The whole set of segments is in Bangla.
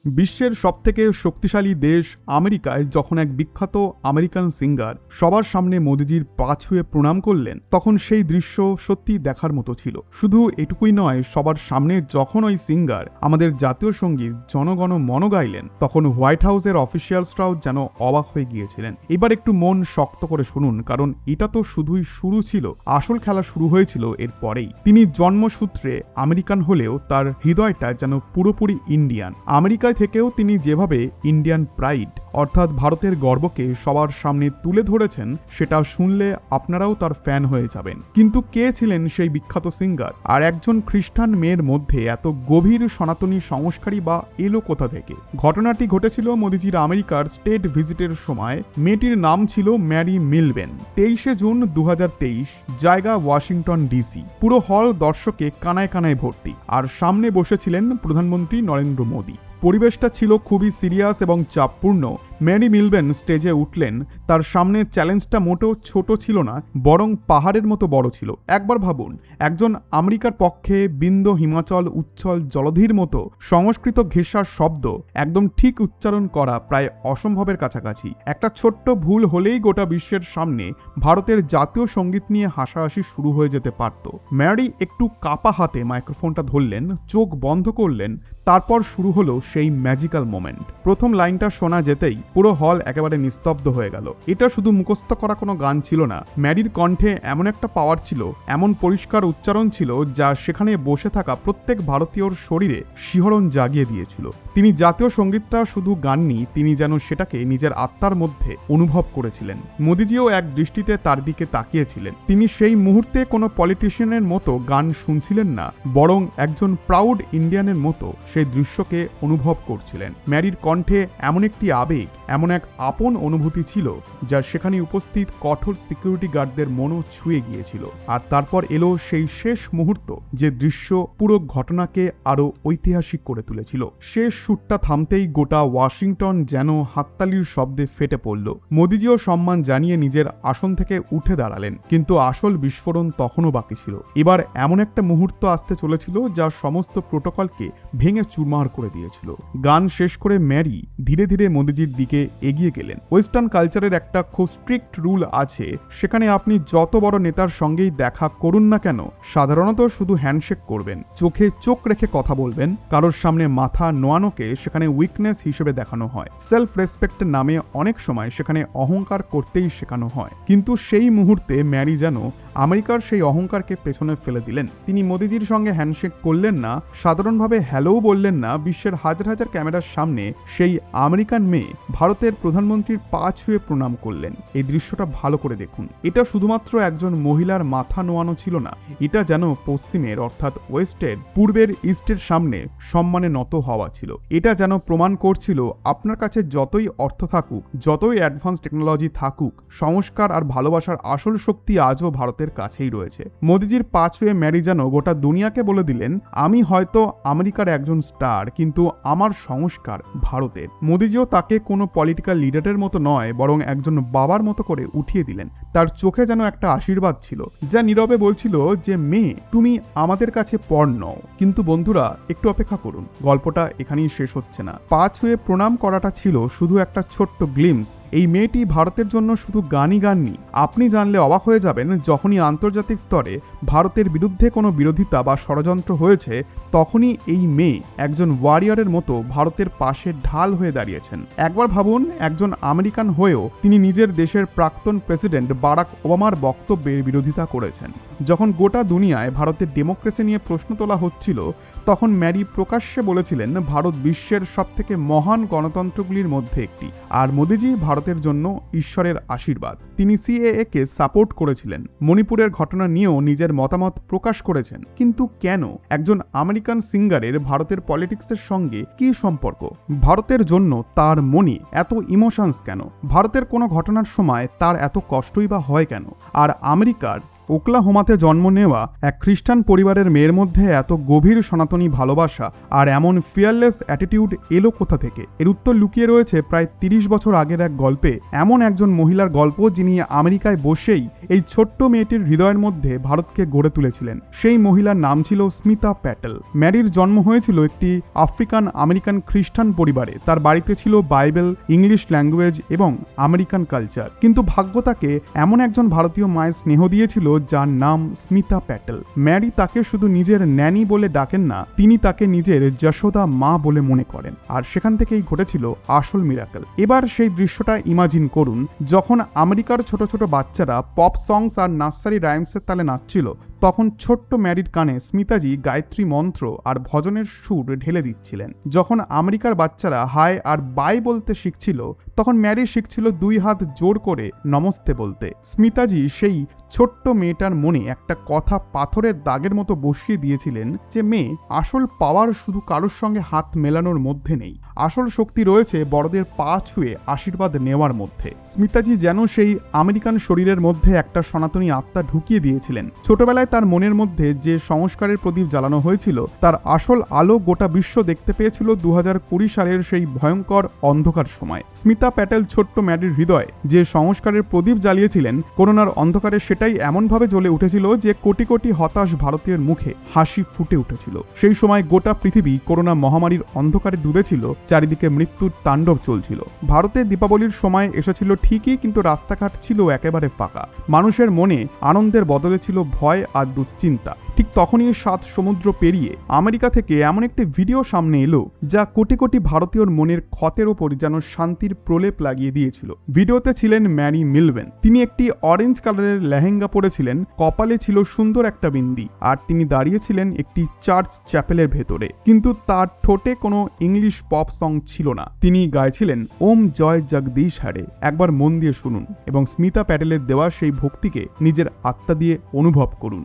বিশ্বের সবথেকে শক্তিশালী দেশ আমেরিকায় যখন এক বিখ্যাত আমেরিকান সিঙ্গার সবার সামনে মোদিজির পা ছুঁয়ে প্রণাম করলেন, তখন সেই দৃশ্য সত্যি দেখার মতো ছিল। শুধু এটুকুই নয়, সবার সামনে যখন ওই সিঙ্গার আমাদের জাতীয় সঙ্গীত জনগণ মন গাইলেন, তখন হোয়াইট হাউসের অফিসিয়ালসরাও যেন অবাক হয়ে গিয়েছিলেন। এবার একটু মন শক্ত করে শুনুন, কারণ এটা তো শুধুই শুরু ছিল, আসল খেলা শুরু হয়েছিল এর পরেই। তিনি জন্মসূত্রে আমেরিকান হলেও তার হৃদয়টা যেন পুরোপুরি ইন্ডিয়ান। আমেরিকায় থেকেও তিনি যেভাবে ইন্ডিয়ান প্রাইড অর্থাৎ ভারতের গর্বকে সবার সামনে তুলে ধরেছেন, সেটা শুনলে আপনারাও তার ফ্যান হয়ে যাবেন। কিন্তু কে ছিলেন সেই বিখ্যাত সিঙ্গার, আর একজন খ্রিস্টান মেয়ের মধ্যে এত গভীর সনাতনী সংস্কারী বা এলো কোথা থেকে? ঘটনাটি ঘটেছিল মোদিজির আমেরিকার স্টেট ভিজিটের সময়। মেয়েটির নাম ছিল ম্যারি মিলবেন। 23শে জুন 2023, জায়গা ওয়াশিংটন ডিসি। পুরো হল দর্শকে কানায় কানায় ভর্তি, আর সামনে বসেছিলেন প্রধানমন্ত্রী নরেন্দ্র মোদী। পরিবেশটা ছিল খুবই সিরিয়াস এবং চাপপূর্ণ। ম্যারি মিলবেন স্টেজে উঠলেন। তার সামনে চ্যালেঞ্জটা মোটেও ছোট ছিল না, বরং পাহাড়ের মতো বড় ছিল। একবার ভাবুন, একজন আমেরিকার পক্ষে বিন্ধ্য হিমাচল উচ্ছল জলধির মতো সংস্কৃত ঘেঁষার শব্দ একদম ঠিক উচ্চারণ করা প্রায় অসম্ভবের কাছাকাছি। একটা ছোট্ট ভুল হলেই গোটা বিশ্বের সামনে ভারতের জাতীয় সঙ্গীত নিয়ে হাসাহাসি শুরু হয়ে যেতে পারত। ম্যারি একটু কাপা হাতে মাইক্রোফোনটা ধরলেন, চোখ বন্ধ করলেন, তারপর শুরু হলো সেই ম্যাজিক্যাল মোমেন্ট। প্রথম লাইনটা শোনা যেতেই পুরো হল একেবারে নিস্তব্ধ হয়ে গেল। এটা শুধু মুখস্থ করা কোনো গান ছিল না, ম্যারির কণ্ঠে এমন একটা পাওয়ার ছিল, এমন পরিষ্কার উচ্চারণ ছিল, যা সেখানে বসে থাকা প্রত্যেক ভারতীয়র শরীরে শিহরণ জাগিয়ে দিয়েছিল। তিনি জাতীয় সঙ্গীতটা শুধু গাননি, তিনি যেন সেটাকে নিজের আত্মার মধ্যে অনুভব করেছিলেন। মোদিজিও এক দৃষ্টিতে তার দিকে তাকিয়েছিলেন। তিনি সেই মুহূর্তে কোনো পলিটিশিয়ানের মতো গান শুনছিলেন না, বরং একজন প্রাউড ইন্ডিয়ানের মতো সেই দৃশ্যকে অনুভব করছিলেন। ম্যারির কণ্ঠে এমন একটি আবেগ, এমন এক আপন অনুভূতি ছিল, যা সেখানে উপস্থিত কঠোর সিকিউরিটি গার্ডদের মনও ছুঁয়ে গিয়েছিল। আর তারপর এলো সেই শেষ মুহূর্ত, যে দৃশ্য পুরো ঘটনাকে আরো ঐতিহাসিক করে তুলেছিল। শেষ শুটটা থামতেই গোটা ওয়াশিংটন যেন হাততালির শব্দে ফেটে পড়ল। মোদিজিও সম্মান জানিয়ে নিজের আসন থেকে উঠে দাঁড়ালেন, কিন্তু আসল বিস্ফোরণ তখনও বাকি ছিল। এবার এমন একটা মুহূর্ত আসতে চলেছিল যা সমস্ত প্রোটোকলকে ভেঙে চুরমার করে দিয়েছিল। গান শেষ করে ম্যারি ধীরে ধীরে মোদিজির দিকে এগিয়ে গেলেন। ওয়েস্টার্ন কালচারের একটা খুব স্ট্রিক্ট রুল আছে, সেখানে আপনি যত বড় নেতার সঙ্গেই দেখা করুন না কেন, সাধারণত শুধু হ্যান্ডশেক করবেন, চোখে চোখ রেখে কথা বলবেন। কারোর সামনে মাথা নোয়ানোকে সেখানে উইকনেস হিসেবে দেখানো হয়। সেলফ রেসপেক্টের নামে অনেক সময় সেখানে অহংকার করতেই শেখানো হয়। কিন্তু সেই মুহূর্তে ম্যারি যেন আমেরিকার সেই অহংকারকে পেছনে ফেলে দিলেন। তিনি মোদিজির সঙ্গে হ্যান্ডশেক করলেন না, সাধারণভাবে হ্যালোও বললেন না। বিশ্বের হাজার হাজার ক্যামেরার সামনে সেই আমেরিকান মেয়ে ভারতের প্রধানমন্ত্রীর পা ছুঁয়ে প্রণাম করলেন। এই দৃশ্যটা ভালো করে দেখুন। এটা শুধুমাত্র একজন মহিলার মাথা নোয়ানো ছিল না, এটা যেন পশ্চিমের অর্থাৎ ওয়েস্টের পূর্বের ইস্টের সামনে সম্মানে নত হওয়া ছিল। এটা যেন প্রমাণ করছিল, আপনার কাছে যতই অর্থ থাকুক, যতই অ্যাডভান্স টেকনোলজি থাকুক, সংস্কার আর ভালোবাসার আসল শক্তি আজও ভারতের কাছেই রয়েছে। মোদিজির পা ছুঁয়ে ম্যারি যেন গোটা দুনিয়াকে বলে দিলেন, আমি হয়তো আমেরিকার একজন স্টার, কিন্তু আমার সংস্কার ভারতের। মোদিজিও তাকে কোনো পলিটিক্যাল লিডারের মতো নয়, বরং একজন বাবার মতো করে উঠিয়ে দিলেন। তার চোখে যেন একটা আশীর্বাদ ছিল, যা নীরবে বলছিল যে মেয়ে, তুমি আমাদের কাছে পর নও। কিন্তু বন্ধুরা, একটু অপেক্ষা করুন, গল্পটা এখানেই শেষ হচ্ছে না। পা ছুঁয়ে প্রণাম করাটা ছিল শুধু একটা ছোট্ট গ্লিমস। এই মেয়েটি ভারতের জন্য শুধু গানই গাননি। আপনি জানলে অবাক হয়ে যাবেন, যখনই আন্তর্জাতিক স্তরে ভারতের বিরুদ্ধে কোনো বিরোধিতা বা ষড়যন্ত্র হয়েছে, তখনই এই মেয়ে একজন ওয়ারিয়রের মতো ভারতের পাশে ঢাল হয়ে দাঁড়িয়েছেন। একবার ভাবুন, একজন আমেরিকান হয়েও তিনি নিজের দেশের প্রাক্তন প্রেসিডেন্ট বারাক ওবামার বক্তব্যের বিরোধিতা করেছেন। যখন গোটা দুনিয়ায় ভারতের ডেমোক্রেসি নিয়ে প্রশ্ন তোলা হচ্ছিল, তখন ম্যারি প্রকাশ্যে বলেছিলেন, ভারত বিশ্বের সবথেকে মহান গণতন্ত্রগুলির মধ্যে একটি, আর মোদিজি ভারতের জন্য ঈশ্বরের আশীর্বাদ। তিনি সিএএ কে সাপোর্ট করেছিলেন, মণিপুরের ঘটনা নিয়েও নিজের মতামত প্রকাশ করেছেন। কিন্তু কেন? একজন আমেরিকান সিঙ্গারের ভারতের পলিটিক্সের সঙ্গে কি সম্পর্ক? ভারতের জন্য তার মনে এত ইমোশনস কেন? ভারতের কোনো ঘটনার সময় তার এত কষ্টই বা হয় কেন? আর আমেরিকার ওকলাহোমাতে জন্ম নেওয়া এক খ্রিস্টান পরিবারের মেয়ের মধ্যে এত গভীর সনাতনী ভালোবাসা আর এমন ফিয়ারলেস অ্যাটিটিউড এলো কোথা থেকে? এর উত্তর লুকিয়ে রয়েছে প্রায় 30 বছর আগের এক গল্পে। এমন একজন মহিলার গল্প যিনি আমেরিকায় বসেই এই ছোট্ট মেয়েটির হৃদয়ের মধ্যে ভারতকে গড়ে তুলেছিলেন। সেই মহিলার নাম ছিল স্মিতা প্যাটেল। ম্যারির জন্ম হয়েছিল একটি আফ্রিকান আমেরিকান খ্রিস্টান পরিবারে। তার বাড়িতে ছিল বাইবেল, ইংলিশ ল্যাঙ্গুয়েজ এবং আমেরিকান কালচার। কিন্তু ভাগ্য তাকে এমন একজন ভারতীয় মায়ের স্নেহ দিয়েছিল যার নাম স্মিতা প্যাটেল। ম্যারি তাকে শুধু নিজের ন্যানি বলে ডাকেন না, তিনি তাকে নিজের যশোদা মা বলে মনে করেন। আর সেখান থেকেই ঘটেছিল আসল মিরাকেল। এবার সেই দৃশ্যটা ইমাজিন করুন, যখন আমেরিকার ছোট ছোট বাচ্চারা পপ সংস আর নার্সারি রাইমসের তালে নাচছিল, তখন ছোট্ট ম্যারির কানে স্মিতাজি গায়ত্রী মন্ত্র আর ভজনের সুর ঢেলে দিচ্ছিলেন। যখন আমেরিকার বাচ্চারা হাই আর বাই বলতে শিখছিল, তখন ম্যারি শিখছিল 2 হাত জোর করে নমস্তে বলতে। স্মিতাজি সেই ছোট্ট মেয়েটার মনে একটা কথা পাথরের দাগের মতো বসিয়ে দিয়েছিলেন যে মেয়ে, আসল পাওয়ার শুধু কারোর সঙ্গে হাত মেলানোর মধ্যে নেই, আসল শক্তি রয়েছে বড়দের পা ছুঁয়ে আশীর্বাদ নেওয়ার মধ্যে। স্মিতাজি যেন সেই আমেরিকান শরীরের মধ্যে একটা সনাতনী আত্মা ঢুকিয়ে দিয়েছিলেন। ছোটবেলায় তার মনের মধ্যে যে সংস্কারের প্রদীপ জ্বালানো হয়েছিল, তার আসল আলো গোটা বিশ্ব দেখতে পেয়েছিল 2020 সালের সেই ভয়ঙ্কর অন্ধকার সময়। স্মিতা প্যাটেল ছোট্ট ম্যারির হৃদয়ে যে সংস্কারের প্রদীপ জ্বালিয়েছিলেন, করোনার অন্ধকারে সেটাই এমনভাবে জ্বলে উঠেছিল যে কোটি কোটি হতাশ ভারতীয়ের মুখে হাসি ফুটে উঠেছিল। সেই সময় গোটা পৃথিবী করোনা মহামারীর অন্ধকারে ডুবেছিল, চারিদিকে মৃত্যুর তাণ্ডব চলছিল। ভারতে দীপাবলির সময় এসেছিল ঠিকই, কিন্তু রাস্তাঘাট ছিল একেবারে ফাঁকা। মানুষের মনে আনন্দের বদলে ছিল ভয় আর দুশ্চিন্তা। ঠিক তখনই 7 সমুদ্র পেরিয়ে আমেরিকা থেকে এমন একটি ভিডিও সামনে এলো যা কোটি কোটি ভারতীয়র মনের ক্ষতের ওপর যেন শান্তির প্রলেপ লাগিয়ে দিয়েছিল। ভিডিওতে ছিলেন ম্যারি মিলবেন। তিনি একটি অরেঞ্জ কালারের লেহেঙ্গা পরেছিলেন, কপালে ছিল সুন্দর একটা বিন্দি, আর তিনি দাঁড়িয়েছিলেন একটি চার্চ চ্যাপেলের ভেতরে। কিন্তু তার ঠোঁটে কোনো ইংলিশ পপ সং ছিল না। তিনি গাইছিলেন ওম জয় জগদীশ হরে। একবার মন দিয়ে শুনুন এবং স্মিতা প্যাটেলের দেওয়া সেই ভক্তিকে নিজের আত্মা দিয়ে অনুভব করুন।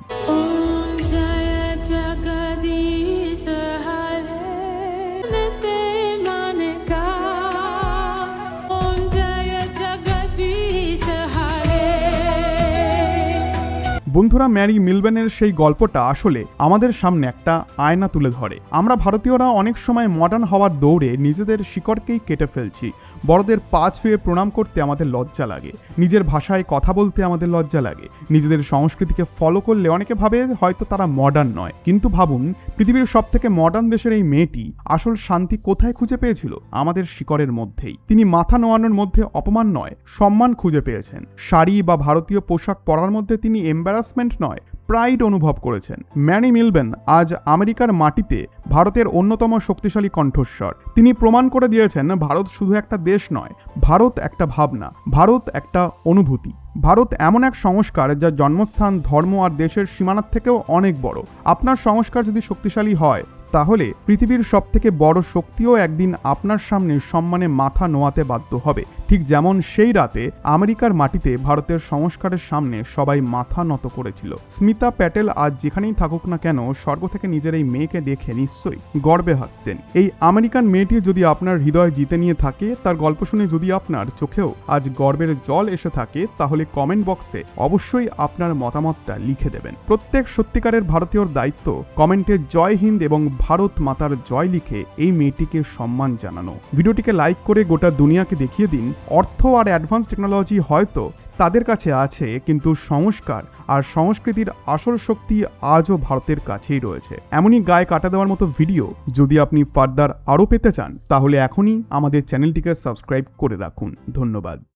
বন্ধুরা, ম্যারি মিলবেনের সেই গল্পটা আসলে আমাদের সামনে একটা আয়না তুলে ধরে। আমরা ভারতীয়রা অনেক সময় মডার্ন হওয়ার দৌড়ে নিজেদের শিকড়কেই কেটে ফেলছি। বড়দের পা ছুঁয়ে প্রণাম করতে আমাদের লজ্জা লাগে, নিজের ভাষায় কথা বলতে আমাদের লজ্জা লাগে, নিজেদের সংস্কৃতিকে ফলো করলে অনেকে ভাবে হয়তো তারা মডার্ন নয়। কিন্তু ভাবুন, পৃথিবীর সব থেকে মডার্ন দেশের এই মেয়েটি আসল শান্তি কোথায় খুঁজে পেয়েছিল? আমাদের শিকড়ের মধ্যেই। তিনি মাথা নোয়ানোর মধ্যে অপমান নয়, সম্মান খুঁজে পেয়েছেন। শাড়ি বা ভারতীয় পোশাক পরার মধ্যে তিনি এম্বারাসমেন্ট নয়, প্রাইড অনুভব করেছেন। ম্যারি মিলবেন আজ আমেরিকার মাটিতে ভারতের অন্যতম শক্তিশালী কণ্ঠস্বর। তিনি প্রমাণ করে দিয়েছেন ভারত শুধু একটা দেশ নয়, ভারত একটা ভাবনা, ভারত একটা অনুভূতি। ভারত এমন এক সংস্কার যা জন্মস্থান, ধর্ম আর দেশের সীমানার থেকেও অনেক বড়। আপনার সংস্কার যদি শক্তিশালী হয়, তাহলে পৃথিবীর সবথেকে বড় শক্তিও একদিন আপনার সামনে সম্মানে মাথা নোয়াতে বাধ্য হবে। ঠিক যেমন সেই রাতে আমেরিকার মাটিতে ভারতের সংস্কারের সামনে সবাই মাথা নত করেছিল। স্মিতা প্যাটেল আজ যেখানেই থাকুক না কেন, স্বর্গ থেকে নিজের এই মেয়েকে দেখে নিশ্চয়ই গর্বে হাসছেন। এই আমেরিকান মেয়েটি যদি আপনার হৃদয় জিতে নিয়ে থাকে, তার গল্প শুনে যদি আপনার চোখেও আজ গর্বের জল এসে থাকে, তাহলে কমেন্ট বক্সে অবশ্যই আপনার মতামতটা লিখে দেবেন। প্রত্যেক সত্যিকারের ভারতীয়র দায়িত্ব কমেন্টে জয় হিন্দ এবং ভারত মাতার জয় লিখে এই মেয়েটিকে সম্মান জানানো। ভিডিওটিকে লাইক করে গোটা দুনিয়াকে দেখিয়ে দিন, অর্থ আর অ্যাডভান্স টেকনোলজি হয়তো তাদের কাছে আছে, কিন্তু সংস্কার আর সংস্কৃতির আসল শক্তি আজও ভারতের কাছেই রয়েছে। এমনই গায়ে কাটা দেওয়ার মতো ভিডিও যদি আপনি ফার্দার আরও পেতে চান, তাহলে এখনই আমাদের চ্যানেলটিকে সাবস্ক্রাইব করে রাখুন। ধন্যবাদ।